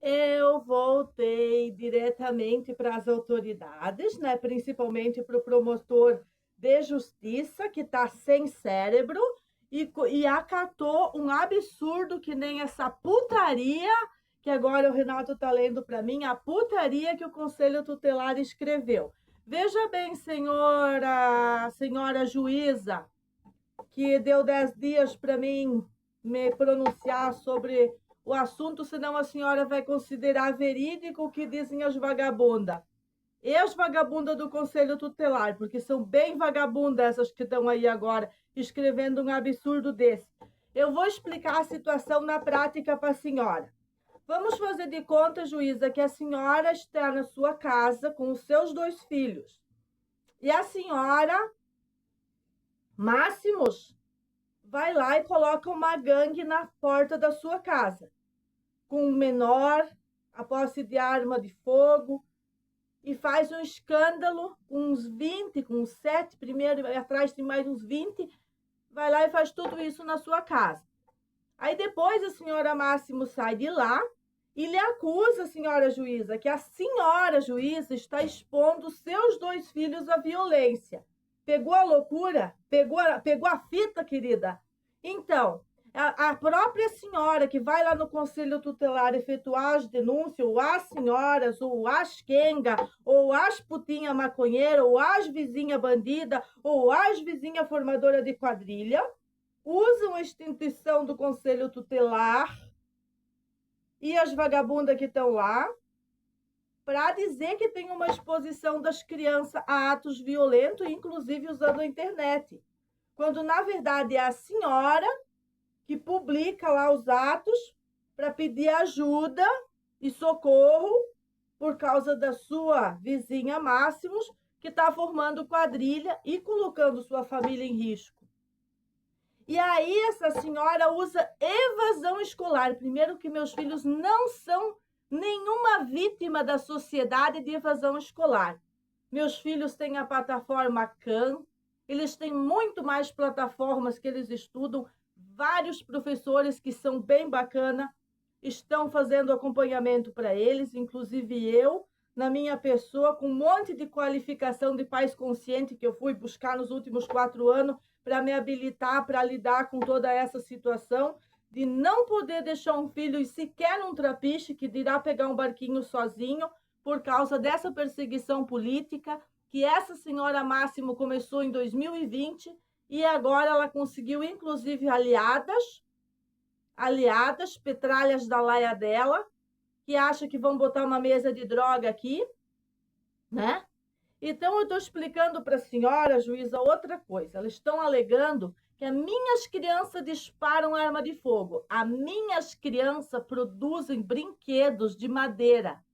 Eu voltei diretamente para as autoridades, né, principalmente para o promotor de justiça, que está sem cérebro, e acatou um absurdo que nem essa putaria, que agora o Renato está lendo para mim, a putaria que o Conselho Tutelar escreveu. Veja bem, senhora juíza, que deu 10 dias para mim me pronunciar sobre o assunto, senão a senhora vai considerar verídico o que dizem as vagabundas. E as vagabundas do Conselho Tutelar, porque são bem vagabundas essas que estão aí agora, escrevendo um absurdo desse. Eu vou explicar a situação na prática para a senhora. Vamos fazer de conta, juíza, que a senhora está na sua casa com os seus 2 filhos. E a senhora, Máximos, vai lá e coloca uma gangue na porta da sua casa, com um menor, a posse de arma de fogo, e faz um escândalo com uns 20, com uns 7, primeiro atrás tem mais uns 20, vai lá e faz tudo isso na sua casa. Aí depois a senhora Máximo sai de lá e lhe acusa, senhora juíza, que a senhora juíza está expondo seus 2 filhos à violência. Pegou a loucura? Pegou a fita, querida? Então, a própria senhora que vai lá no Conselho Tutelar efetuar as denúncias, ou as senhoras, ou as quenga, ou as putinha maconheira, ou as vizinha bandida, ou as vizinha formadora de quadrilha, usam a instituição do Conselho Tutelar e as vagabundas que estão lá para dizer que tem uma exposição das crianças a atos violentos, inclusive usando a internet, quando na verdade é a senhora que publica lá os atos para pedir ajuda e socorro por causa da sua vizinha Máximos, que está formando quadrilha e colocando sua família em risco. E aí essa senhora usa evasão escolar. Primeiro que meus filhos não são nenhuma vítima da sociedade de evasão escolar. Meus filhos têm a plataforma Khan, eles têm muito mais plataformas que eles estudam, vários professores que são bem bacana, estão fazendo acompanhamento para eles, inclusive eu, na minha pessoa, com um monte de qualificação de pais conscientes que eu fui buscar nos últimos 4 anos para me habilitar para lidar com toda essa situação de não poder deixar um filho sequer num trapiche, que dirá pegar um barquinho sozinho, por causa dessa perseguição política que essa senhora Máximo começou em 2020 e agora ela conseguiu, inclusive, aliadas, petralhas da laia dela, que acham que vão botar uma mesa de droga aqui, né? Então, eu estou explicando para a senhora, juíza, outra coisa. Eles estão alegando que as minhas crianças disparam arma de fogo. As minhas crianças produzem brinquedos de madeira.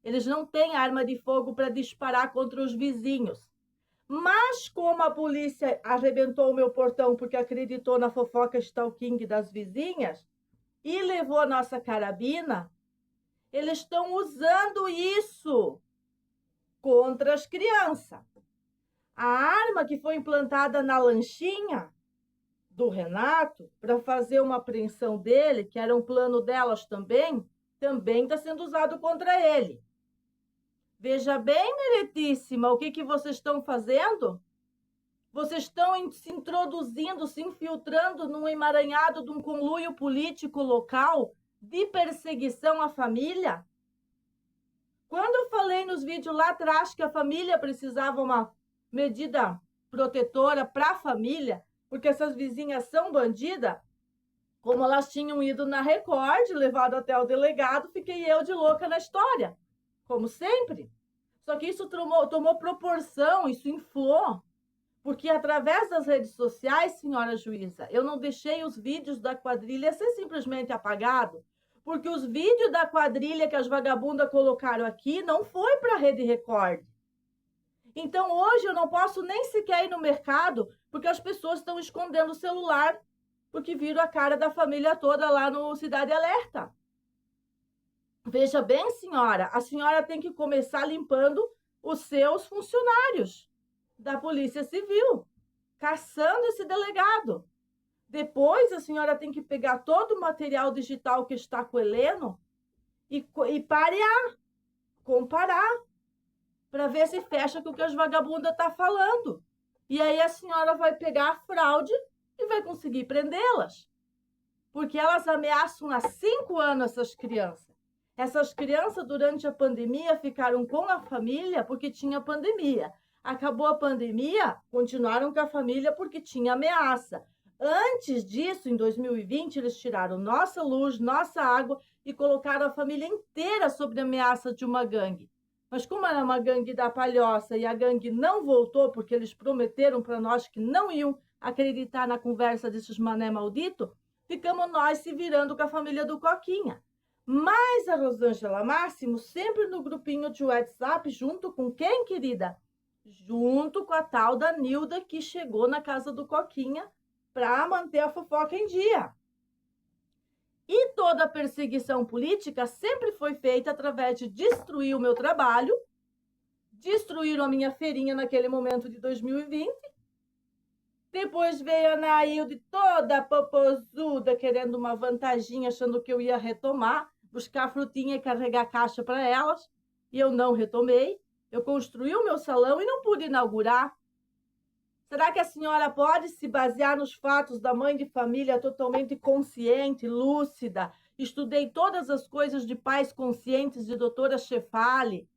Eles não têm arma de fogo para disparar contra os vizinhos. Mas como a polícia arrebentou o meu portão porque acreditou na fofoca stalking das vizinhas e levou a nossa carabina, eles estão usando isso contra as crianças. A arma que foi implantada na lanchinha do Renato para fazer uma apreensão dele, que era um plano delas também está sendo usado contra ele. Veja bem, meritíssima, o que vocês estão fazendo? Vocês estão se introduzindo, se infiltrando num emaranhado de um conluio político local de perseguição à família? Quando eu falei nos vídeos lá atrás que a família precisava uma medida protetora para a família, porque essas vizinhas são bandidas, como elas tinham ido na Record, levado até o delegado, fiquei eu de louca na história, como sempre. Só que isso tomou proporção, isso inflou, porque através das redes sociais, senhora juíza, eu não deixei os vídeos da quadrilha ser simplesmente apagado, porque os vídeos da quadrilha que as vagabundas colocaram aqui não foi para a Rede Record. Então, hoje eu não posso nem sequer ir no mercado, porque as pessoas estão escondendo o celular, porque viram a cara da família toda lá no Cidade Alerta. Veja bem, senhora, a senhora tem que começar limpando os seus funcionários da Polícia Civil, caçando esse delegado. Depois, a senhora tem que pegar todo o material digital que está com o Heleno e parear, comparar, para ver se fecha com o que as vagabundas estão falando. E aí a senhora vai pegar a fraude e vai conseguir prendê-las. Porque elas ameaçam há 5 anos essas crianças. Essas crianças, durante a pandemia, ficaram com a família porque tinha pandemia. Acabou a pandemia, continuaram com a família porque tinha ameaça. Antes disso, em 2020, eles tiraram nossa luz, nossa água e colocaram a família inteira sob a ameaça de uma gangue. Mas como era uma gangue da Palhoça e a gangue não voltou porque eles prometeram para nós que não iam acreditar na conversa desses mané maldito, ficamos nós se virando com a família do Coquinha. Mas a Rosângela Máximo, sempre no grupinho de WhatsApp, junto com quem, querida? Junto com a tal da Nilda, que chegou na casa do Coquinha para manter a fofoca em dia. E toda a perseguição política sempre foi feita através de destruir o meu trabalho, destruíram a minha feirinha naquele momento de 2020, depois veio a Nailde toda popozuda, querendo uma vantaginha, achando que eu ia retomar, buscar frutinha e carregar caixa para elas, e eu não retomei. Eu construí o meu salão e não pude inaugurar. Será que a senhora pode se basear nos fatos da mãe de família totalmente consciente, lúcida? Estudei todas as coisas de pais conscientes de doutora Cefali.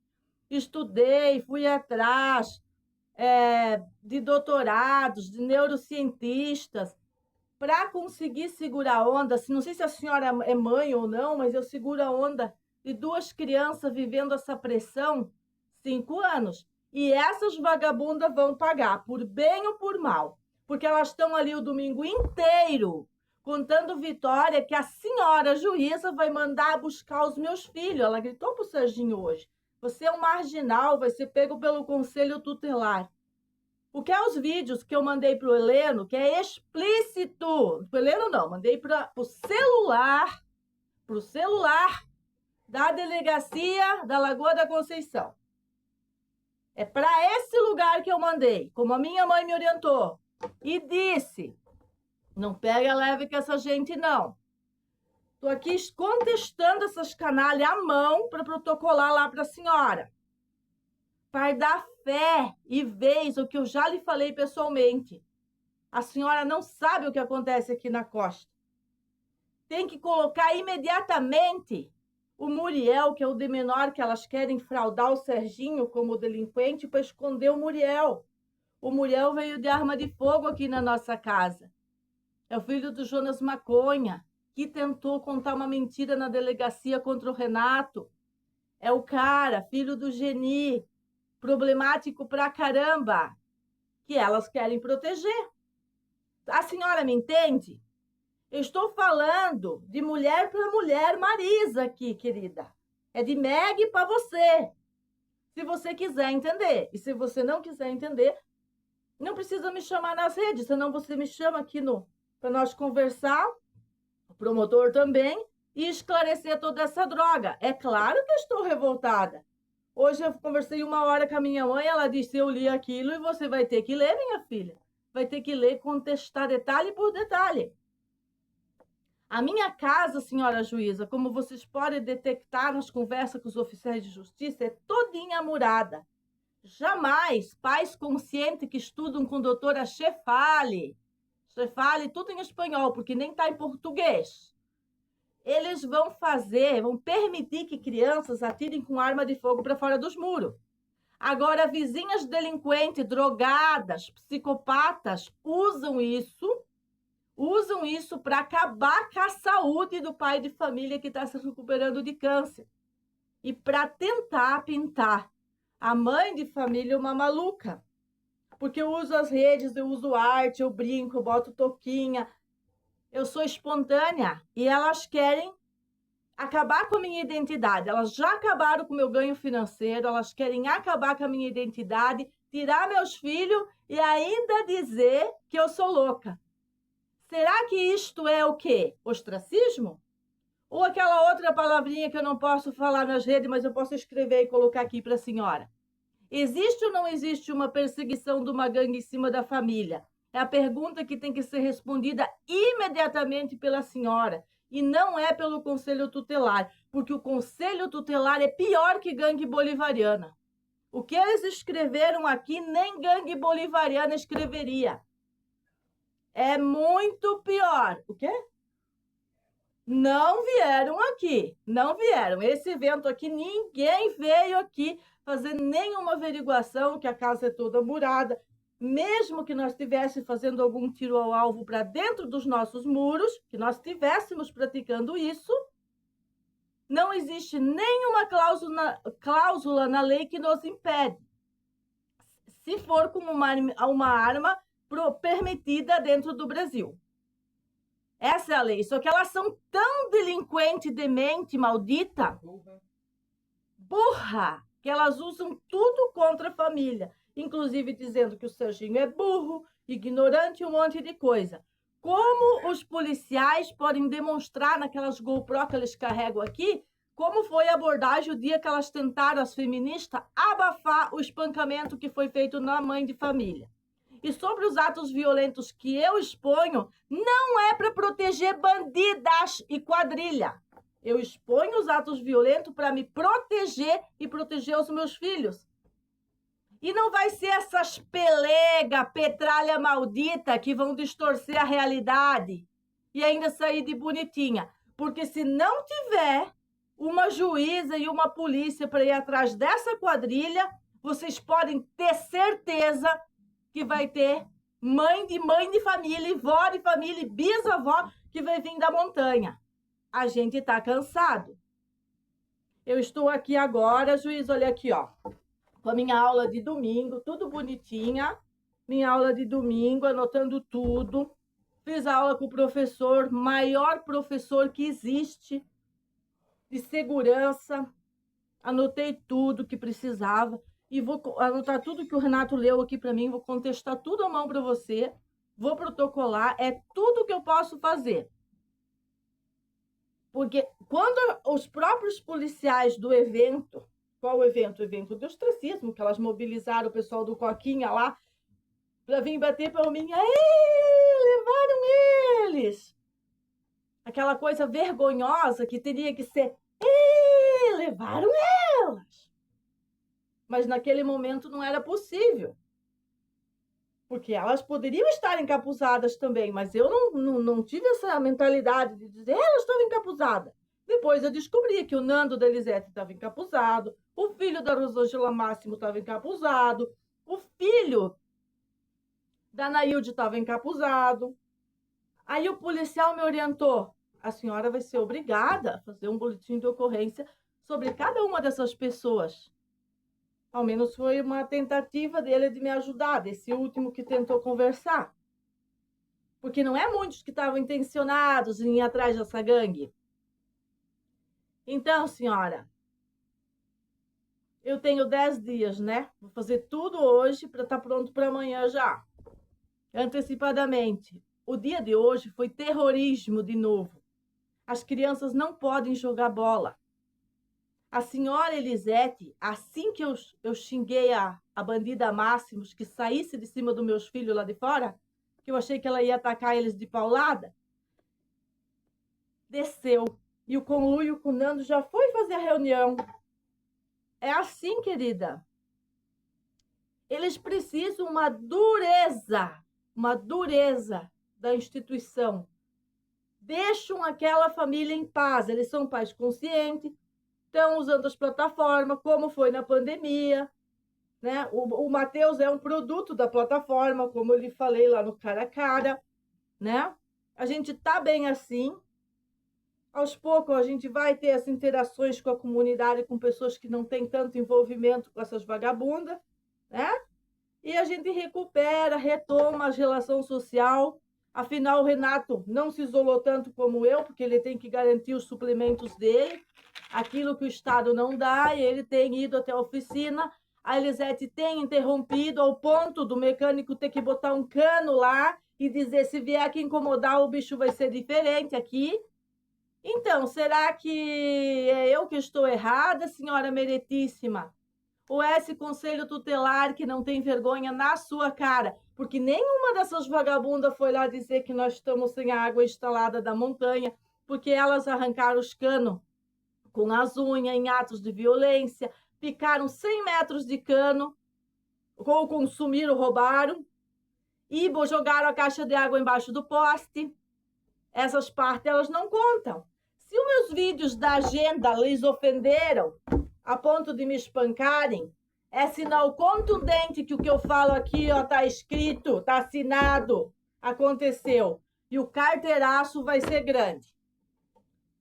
Estudei, fui atrás de doutorados, de neurocientistas, para conseguir segurar a onda. Não sei se a senhora é mãe ou não, mas eu seguro a onda de 2 crianças vivendo essa pressão 5 anos. E essas vagabundas vão pagar, por bem ou por mal, porque elas estão ali o domingo inteiro contando vitória que a senhora juíza vai mandar buscar os meus filhos. Ela gritou para o Serginho hoje: você é um marginal, vai ser pego pelo conselho tutelar. Porque é os vídeos que eu mandei para o Heleno, que é explícito. Para o Heleno não, mandei para o celular da delegacia da Lagoa da Conceição. É para esse lugar que eu mandei, como a minha mãe me orientou. E disse: não pega leve com essa gente, não. Estou aqui contestando essas canalhas à mão para protocolar lá para a senhora. Para dar fé e vez o que eu já lhe falei pessoalmente. A senhora não sabe o que acontece aqui na costa. Tem que colocar imediatamente o Muriel, que é o de menor, que elas querem fraudar o Serginho como delinquente para esconder o Muriel. O Muriel veio de arma de fogo aqui na nossa casa. É o filho do Jonas Maconha, que tentou contar uma mentira na delegacia contra o Renato. É o cara, filho do Geni, problemático pra caramba, que elas querem proteger. A senhora me entende? Eu estou falando de mulher para mulher, Marisa aqui, querida. É de Meg para você. Se você quiser entender. E se você não quiser entender, não precisa me chamar nas redes, senão você me chama aqui para nós conversar, o promotor também, e esclarecer toda essa droga. É claro que eu estou revoltada. Hoje eu conversei 1 hora com a minha mãe, ela disse: eu li aquilo e você vai ter que ler, minha filha. Vai ter que ler, contestar detalhe por detalhe. A minha casa, senhora juíza, como vocês podem detectar nas conversas com os oficiais de justiça, é todinha murada. Jamais pais conscientes que estudam com a doutora Cefali, tudo em espanhol, porque nem está em português, eles vão permitir que crianças atirem com arma de fogo para fora dos muros. Agora, vizinhas delinquentes, drogadas, psicopatas, usam isso para acabar com a saúde do pai de família que está se recuperando de câncer. E para tentar pintar a mãe de família uma maluca. Porque eu uso as redes, eu uso arte, eu brinco, eu boto toquinha. Eu sou espontânea e elas querem acabar com a minha identidade. Elas já acabaram com o meu ganho financeiro, elas querem acabar com a minha identidade, tirar meus filhos e ainda dizer que eu sou louca. Será que isto é o quê? Ostracismo? Ou aquela outra palavrinha que eu não posso falar nas redes, mas eu posso escrever e colocar aqui para a senhora? Existe ou não existe uma perseguição de uma gangue em cima da família? É a pergunta que tem que ser respondida imediatamente pela senhora. E não é pelo Conselho Tutelar, porque o Conselho Tutelar é pior que gangue bolivariana. O que eles escreveram aqui, nem gangue bolivariana escreveria. É muito pior. O quê? Não vieram aqui, não vieram. Esse evento aqui, ninguém veio aqui fazer nenhuma averiguação, que a casa é toda murada. Mesmo que nós estivéssemos fazendo algum tiro ao alvo para dentro dos nossos muros, que nós estivéssemos praticando isso, não existe nenhuma cláusula na lei que nos impede. Se for com uma arma permitida dentro do Brasil. Essa é a lei. Só que elas são tão delinquente, demente, maldita, burra, que elas usam tudo contra a família. Inclusive dizendo que o Serginho é burro, ignorante e um monte de coisa. Como os policiais podem demonstrar naquelas GoPro que eles carregam aqui, como foi a abordagem o dia que elas tentaram, as feministas, abafar o espancamento que foi feito na mãe de família. E sobre os atos violentos que eu exponho, não é para proteger bandidas e quadrilha. Eu exponho os atos violentos para me proteger e proteger os meus filhos. E não vai ser essas petralha maldita que vão distorcer a realidade e ainda sair de bonitinha. Porque se não tiver uma juíza e uma polícia para ir atrás dessa quadrilha, vocês podem ter certeza que vai ter mãe de família, vó de família, bisavó que vai vir da montanha. A gente está cansado. Eu estou aqui agora, juiz, olha aqui, ó, com a minha aula de domingo, tudo bonitinha. Minha aula de domingo, anotando tudo. Fiz a aula com o professor, maior professor que existe, de segurança. Anotei tudo que precisava. E vou anotar tudo que o Renato leu aqui para mim, vou contestar tudo à mão para você, vou protocolar, é tudo que eu posso fazer. Porque quando os próprios policiais do evento, qual o evento? O evento do ostracismo, que elas mobilizaram o pessoal do Coquinha lá, para vir bater palminha, levaram eles! Aquela coisa vergonhosa que teria que ser, levaram elas! Mas naquele momento não era possível. Porque elas poderiam estar encapuzadas também, mas eu não tive essa mentalidade de dizer elas estavam encapuzadas. Depois eu descobri que o Nando da Elisete estava encapuzado, o filho da Rosângela Máximo estava encapuzado, o filho da Nailde estava encapuzado. Aí o policial me orientou, a senhora vai ser obrigada a fazer um boletim de ocorrência sobre cada uma dessas pessoas. Ao menos foi uma tentativa dele de me ajudar, desse último que tentou conversar. Porque não é muitos que estavam intencionados em ir atrás dessa gangue. Então, senhora, eu tenho 10 dias, né? Vou fazer tudo hoje para estar pronto para amanhã já. Antecipadamente. O dia de hoje foi terrorismo de novo. As crianças não podem jogar bola. A senhora Elisete, assim que eu xinguei a bandida Máximos, que saísse de cima dos meus filhos lá de fora, que eu achei que ela ia atacar eles de paulada, desceu. E o conluio com o Nando já foi fazer a reunião. É assim, querida. Eles precisam uma dureza da instituição. Deixam aquela família em paz. Eles são pais conscientes, estão usando as plataformas, como foi na pandemia, né? O Matheus é um produto da plataforma, como eu lhe falei lá no Cara a Cara, né? A gente tá bem assim. Aos poucos a gente vai ter as interações com a comunidade, com pessoas que não têm tanto envolvimento com essas vagabundas, né? E a gente recupera, retoma a relação social. Afinal, o Renato não se isolou tanto como eu, porque ele tem que garantir os suplementos dele, aquilo que o Estado não dá, e ele tem ido até a oficina. A Elisete tem interrompido ao ponto do mecânico ter que botar um cano lá e dizer, se vier aqui incomodar, o bicho vai ser diferente aqui. Então, será que é eu que estou errada, senhora meritíssima? Ou é esse conselho tutelar que não tem vergonha na sua cara? Porque nenhuma dessas vagabundas foi lá dizer que nós estamos sem a água instalada da montanha, porque elas arrancaram os canos com as unhas em atos de violência, picaram 100 metros de cano, ou consumiram, roubaram, e jogaram a caixa de água embaixo do poste. Essas partes elas não contam. Se os meus vídeos da agenda lhes ofenderam a ponto de me espancarem, é sinal contundente que o que eu falo aqui está escrito, está assinado, aconteceu. E o carteiraço vai ser grande.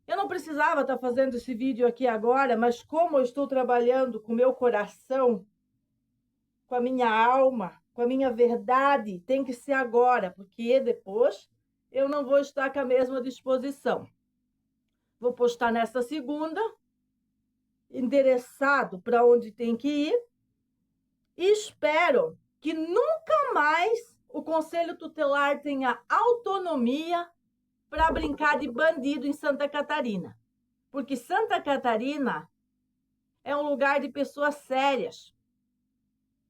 Eu não precisava estar fazendo esse vídeo aqui agora, mas como eu estou trabalhando com o meu coração, com a minha alma, com a minha verdade, tem que ser agora, porque depois eu não vou estar com a mesma disposição. Vou postar nesta segunda, endereçado para onde tem que ir, e espero que nunca mais o Conselho Tutelar tenha autonomia para brincar de bandido em Santa Catarina. Porque Santa Catarina é um lugar de pessoas sérias.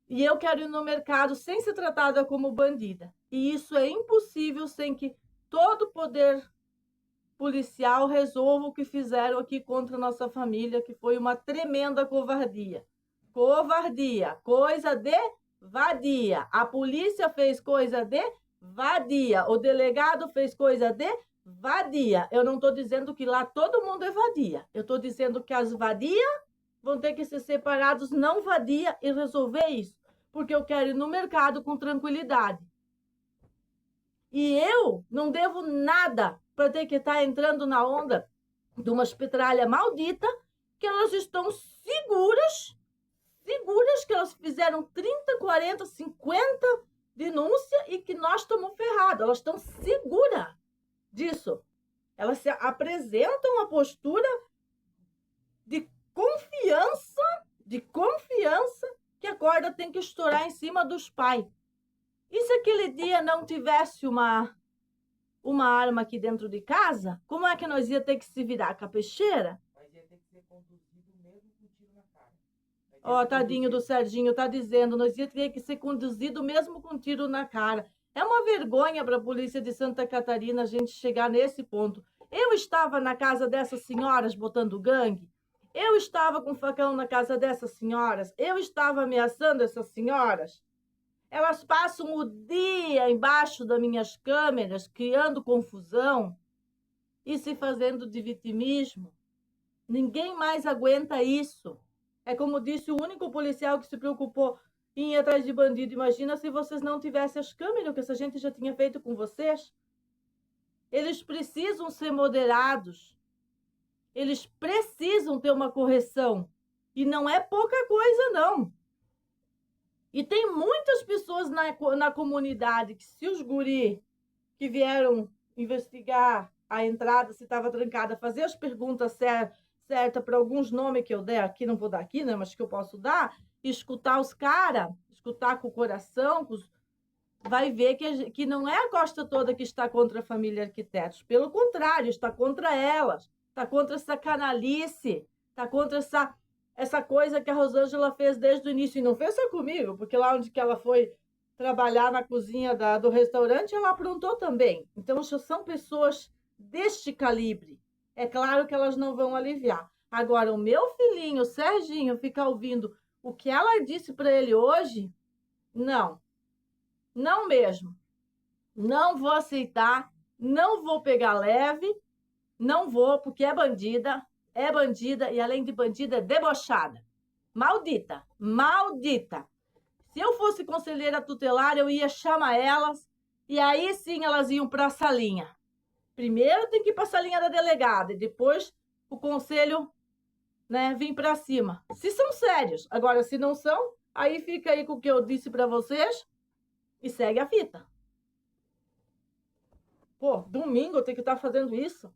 E eu quero ir no mercado sem ser tratada como bandida. E isso é impossível sem que todo o poder policial resolva o que fizeram aqui contra a nossa família, que foi uma tremenda covardia. Covardia, coisa de vadia. A polícia fez coisa de vadia. O delegado fez coisa de vadia. Eu não estou dizendo que lá todo mundo é vadia. Eu estou dizendo que as vadias vão ter que ser separados, não vadia, e resolver isso. Porque eu quero ir no mercado com tranquilidade. E eu não devo nada para ter que estar entrando na onda de uma petralha maldita, que elas estão seguras que elas fizeram 30, 40, 50 denúncias e que nós estamos ferrados. Elas estão seguras disso. Elas se apresentam a postura de confiança que a corda tem que estourar em cima dos pais. E se aquele dia não tivesse uma arma aqui dentro de casa, como é que nós ia ter que se virar com a peixeira? Mas ia ter que ser conduzido mesmo com tiro na cara. Ó, tadinho do Serginho, tá dizendo, nós ia ter que ser conduzido mesmo com tiro na cara. É uma vergonha para a polícia de Santa Catarina a gente chegar nesse ponto. Eu estava na casa dessas senhoras botando gangue, eu estava com facão na casa dessas senhoras, eu estava ameaçando essas senhoras. Elas passam o dia embaixo das minhas câmeras, criando confusão e se fazendo de vitimismo. Ninguém mais aguenta isso. É como disse o único policial que se preocupou em ir atrás de bandido. Imagina se vocês não tivessem as câmeras, o que essa gente já tinha feito com vocês. Eles precisam ser moderados. Eles precisam ter uma correção. E não é pouca coisa, não. E tem muitas pessoas na comunidade que, se os guri que vieram investigar a entrada, se estava trancada, fazer as perguntas certas para alguns nomes que eu der aqui, não vou dar aqui, né, mas que eu posso dar, e escutar os caras, escutar com o coração, vai ver que não é a costa toda que está contra a família Arquitetos. Pelo contrário, está contra elas, está contra essa canalice, está contra essa coisa que a Rosângela fez desde o início. E não fez só comigo, porque lá onde que ela foi trabalhar na cozinha do restaurante, ela aprontou também. Então, são pessoas deste calibre. É claro que elas não vão aliviar. Agora, o meu filhinho, o Serginho, ficar ouvindo o que ela disse para ele hoje, não. Não mesmo. Não vou aceitar, não vou pegar leve, não vou, porque é bandida e, além de bandida, é debochada. Maldita, maldita. Se eu fosse conselheira tutelar, eu ia chamar elas e aí sim elas iam para a salinha. Primeiro tem que ir para a salinha da delegada e depois o conselho, né, vir para cima. Se são sérios. Agora, se não são, aí fica aí com o que eu disse para vocês e segue a fita. Pô, domingo eu tenho que estar fazendo isso.